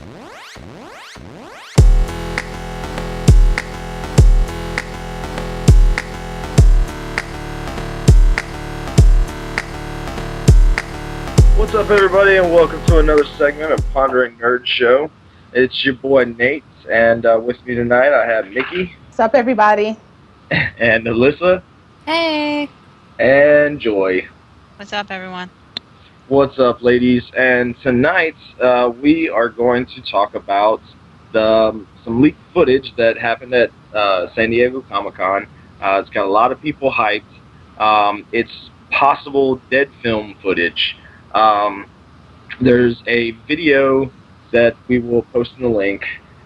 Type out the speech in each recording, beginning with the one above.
What's up, everybody, and welcome to another segment of Pondering Nerds Show. It's your boy Nate, and with me tonight I have Nikki. What's up, everybody? And Alyssa. Hey. And Joy. What's up, everyone? What's up, ladies? And tonight we are going to talk about some leaked footage that happened at San Diego Comic-Con. It's got a lot of people hyped. It's possible dead film footage. There's a video that we will post in the link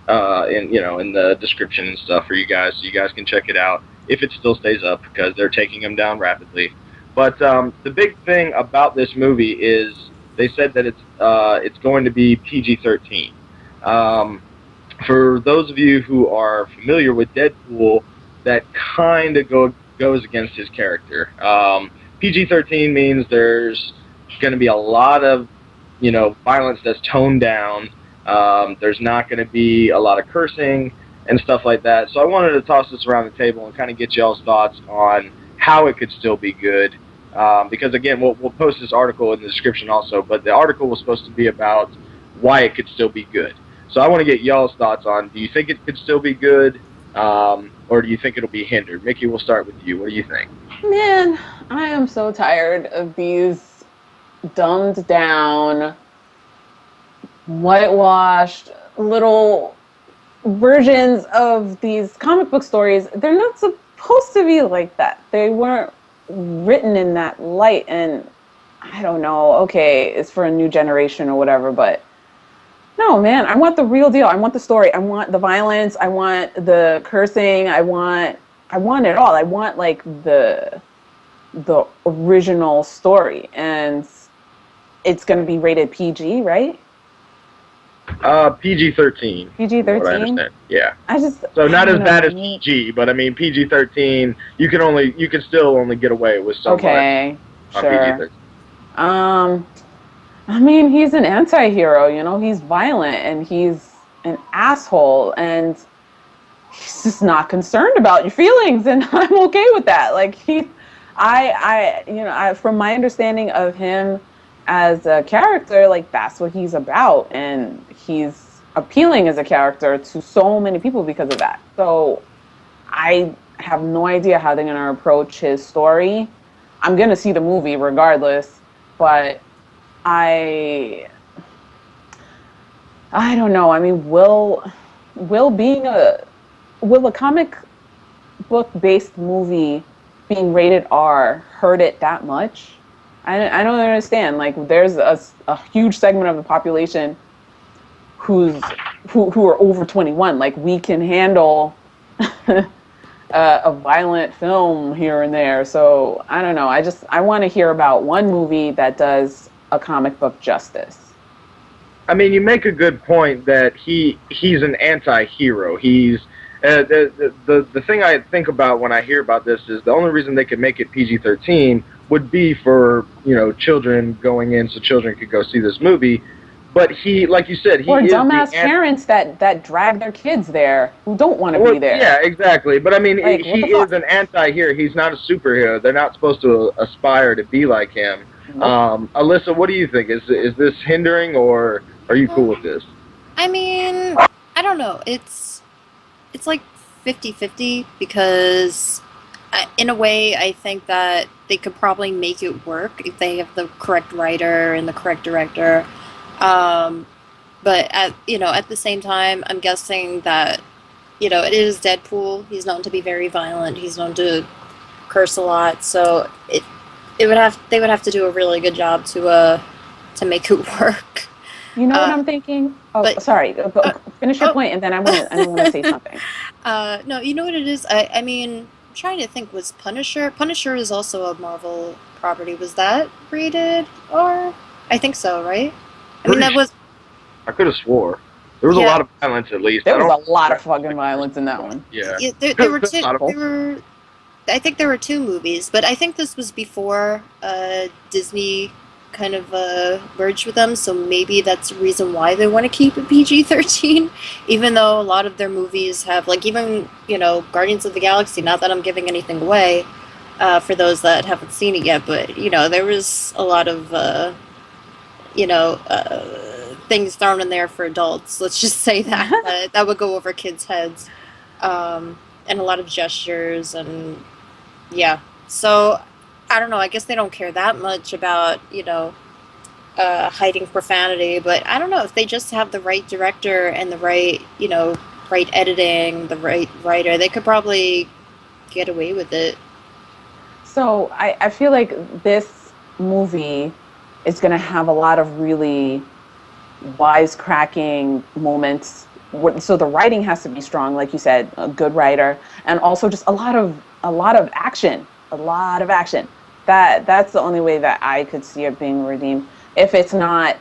in the description and stuff for you guys, so you guys can check it out if it still stays up, because they're taking them down rapidly. But the big thing about this movie is they said that it's going to be PG-13. For those of you who are familiar with Deadpool, that kind of goes against his character. PG-13 means there's going to be a lot of violence that's toned down. There's not going to be a lot of cursing and stuff like that. So I wanted to toss this around the table and kind of get y'all's thoughts on how it could still be good. Because again, we'll post this article in the description also, but the article was supposed to be about why it could still be good. So I want to get y'all's thoughts on, do you think it could still be good, or do you think it'll be hindered? Mickey, we'll start with you. What do you think? Man, I am so tired of these dumbed down, whitewashed little versions of these comic book stories. They're not supposed to be like that. They weren't written in that light, and I don't know, okay, it's for a new generation or whatever, but no, man, I want the real deal. I want the story. I want the violence. I want the cursing. I want it all. I want like the original story, and it's going to be rated PG, right? PG-13. PG-13? What I understand. Yeah. So not as bad as PG, but I mean PG-13. You can still only get away with so much. Okay, sure. PG-13. I mean, he's an anti-hero. He's violent and he's an asshole, and he's just not concerned about your feelings, and I'm okay with that. Like from my understanding of him as a character, like that's what he's about, and he's appealing as a character to so many people because of that. So I have no idea how they're going to approach his story. I'm going to see the movie regardless, but I don't know. I mean, will a comic book based movie being rated R hurt it that much? I don't understand. Like, there's a huge segment of the population who are over 21. Like, we can handle a violent film here and there. So I don't know. I want to hear about one movie that does a comic book justice. I mean, you make a good point that he's an anti-hero. He's the thing I think about when I hear about this is the only reason they could make it PG-13 would be for children going in, so children could go see this movie. But he, like you said, or dumbass parents that drag their kids there who don't want to be there. Yeah, exactly. But I mean, like, he is an anti-hero. He's not a superhero. They're not supposed to aspire to be like him. Nope. Alyssa, what do you think? Is this hindering, or are you cool with this? I mean, I don't know. It's like 50-50, because in a way I think that they could probably make it work if they have the correct writer and the correct director. But at the same time, I'm guessing that it is Deadpool. He's known to be very violent. He's known to curse a lot. So they would have to do a really good job to make it work. You know what I'm thinking? Oh, but, sorry. Finish your point, and then I want to say something. No, you know what it is? I mean, I'm trying to think. Was Punisher? Punisher is also a Marvel property. Was that rated R? I think so, right? I mean, that was. I could have swore there was a lot of violence, at least. There was a lot of fucking violence in that one. Yeah, there were two. I think there were two movies, but I think this was before Disney kind of merged with them, so maybe that's the reason why they want to keep it PG-13, even though a lot of their movies have, like, even, you know, Guardians of the Galaxy, not that I'm giving anything away for those that haven't seen it yet, but, you know, there was a lot of, things thrown in there for adults, let's just say that, that would go over kids' heads, and a lot of gestures, and, yeah, so... I don't know, I guess they don't care that much about, you know, hiding profanity, but I don't know, if they just have the right director and the right, you know, right editing, the right writer, they could probably get away with it. So I feel like this movie is going to have a lot of really wisecracking moments. So the writing has to be strong, like you said, a good writer, and also just a lot of action. A lot of action. That's the only way that I could see it being redeemed. If it's not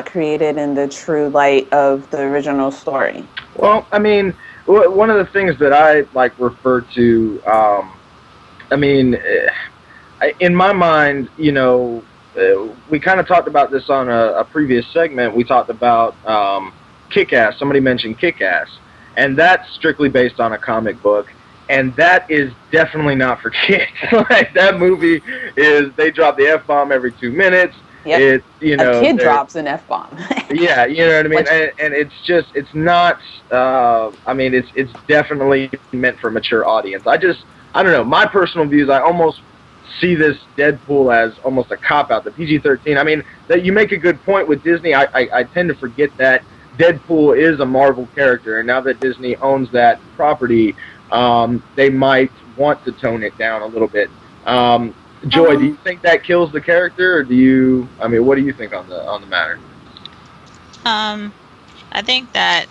created in the true light of the original story. Well, I mean, one of the things that I like refer to, in my mind, you know, we kind of talked about this on a previous segment. We talked about Kick-Ass. Somebody mentioned Kick-Ass, and that's strictly based on a comic book. And that is definitely not for kids. Like, that movie is, they drop the F-bomb every 2 minutes. Yep. It's, you know, a kid drops an F-bomb. Yeah, you know what I mean? And it's just, it's not, it's definitely meant for a mature audience. I don't know, my personal views, I almost see this Deadpool as almost a cop-out, the PG-13. I mean, that you make a good point with Disney. I tend to forget that Deadpool is a Marvel character, and now that Disney owns that property, they might want to tone it down a little bit. Joy, do you think that kills the character, or what do you think on the matter? I think that,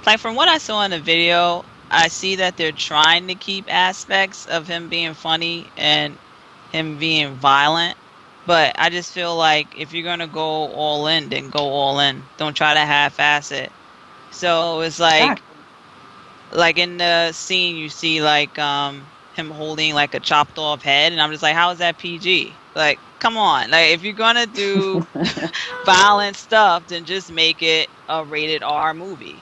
like, from what I saw in the video, I see that they're trying to keep aspects of him being funny and him being violent, but I just feel like if you're gonna go all in, then go all in. Don't try to half-ass it. So it's like, like in the scene, you see like him holding like a chopped off head, and I'm just like, how is that PG? Like, come on! Like, if you're gonna do violent stuff, then just make it a rated R movie.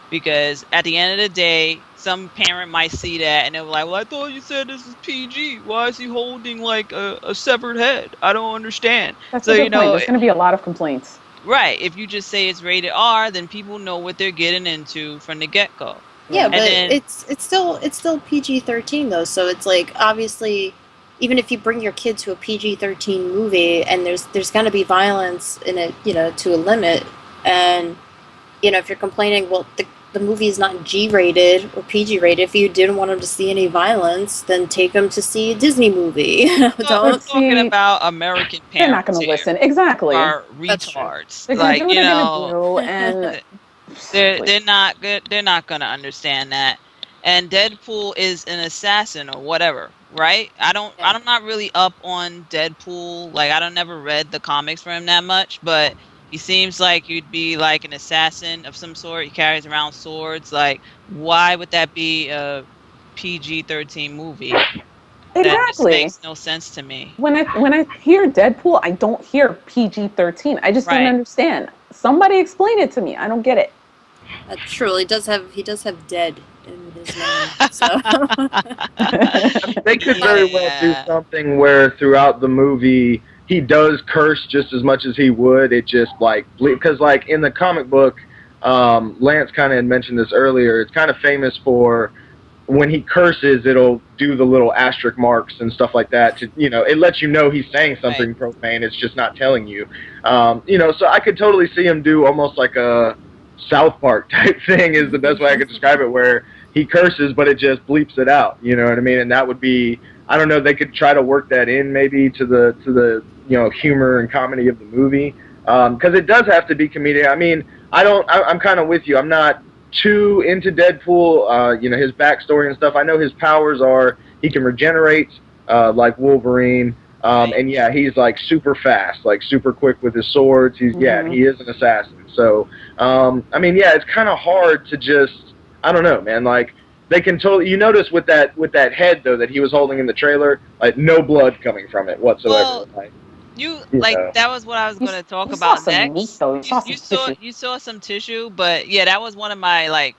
Because at the end of the day, some parent might see that and they're like, well, I thought you said this is PG. Why is he holding like a severed head? I don't understand. That's a good point. There's going to be a lot of complaints. Right. If you just say it's rated R, then people know what they're getting into from the get-go. Yeah, but it's still PG-13 though, so it's like, obviously, even if you bring your kid to a PG-13 movie and there's going to be violence in it, you know, to a limit, and, you know, if you're complaining, well, the movie is not G-rated or PG-rated, if you didn't want them to see any violence, then take them to see a Disney movie. Don't talking about American parents. They're not going to listen. Exactly. Are retards. They're like, do what you they're know, gonna do, and they're not good. They're not going to understand that. And Deadpool is an assassin or whatever, right? I'm not really up on Deadpool. Like, I don't never read the comics for him that much, but he seems like you'd be like an assassin of some sort. He carries around swords. Like, why would that be a PG-13 movie? Exactly. That just makes no sense to me. When I hear Deadpool, I don't hear PG-13. I just don't understand. Somebody explain it to me. I don't get it. That's true. He does have dead in his name. So. They could very well do something where throughout the movie he does curse just as much as he would. It just, like, because, like, in the comic book, Lance kind of had mentioned this earlier, it's kind of famous for when he curses, it'll do the little asterisk marks and stuff like that. To, you know, it lets you know he's saying something profane. It's just not telling you. You know, so I could totally see him do almost like a South Park type thing is the best way I could describe it, where he curses, but it just bleeps it out. You know what I mean? And that would be, I don't know, they could try to work that in maybe to the you know, humor and comedy of the movie, because it does have to be comedic. I mean, I'm kind of with you. I'm not too into Deadpool. You know, his backstory and stuff. I know his powers are he can regenerate like Wolverine, and yeah, he's like super fast, like super quick with his swords. He is an assassin. So I mean, yeah, it's kind of hard to just, I don't know, man. Like, they can totally. You notice with that head though that he was holding in the trailer, like no blood coming from it whatsoever. Well, You like Yeah. that was what I was You, going to talk you saw about some next. meat though. You saw some tissue. You saw some tissue, but yeah, that was one of my like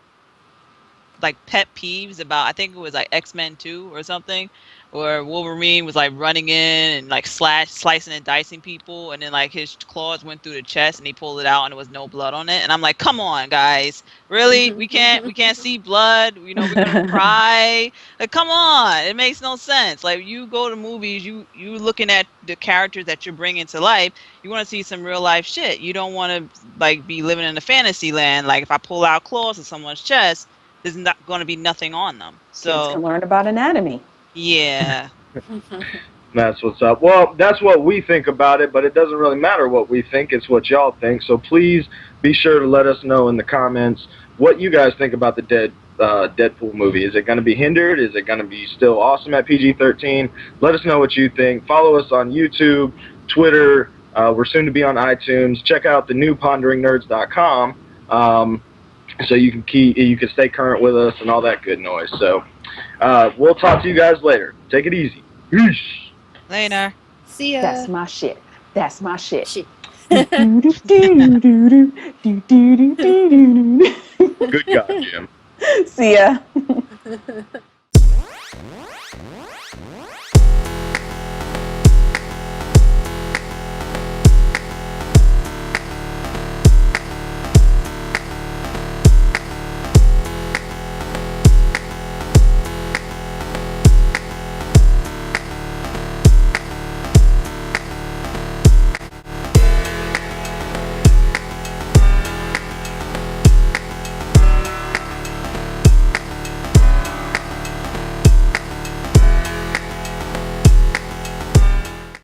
pet peeves about, I think it was like X-Men 2 or something, where Wolverine was like running in and like slicing and dicing people, and then like his claws went through the chest and he pulled it out and there was no blood on it, and I'm like, come on guys, really? We can't see blood, you know, we're gonna cry, like, come on, it makes no sense. Like, you go to movies, you looking at the characters that you're bringing to life, you want to see some real life shit. You don't want to like be living in a fantasy land, like if I pull out claws of someone's chest, there's not going to be nothing on them. Kids So can learn about anatomy. yeah, That's what's up. Well, that's what we think about it, but it doesn't really matter what we think. It's what y'all think. So please be sure to let us know in the comments what you guys think about the Deadpool movie. Is it going to be hindered? Is it going to be still awesome at PG-13? Let us know what you think. Follow us on YouTube, Twitter. We're soon to be on iTunes. Check out the new PonderingNerds.com. So you can stay current with us and all that good noise. So we'll talk to you guys later. Take it easy. Peace. later. See ya. That's my shit. That's my shit. Shit. Good God, Jim. See ya.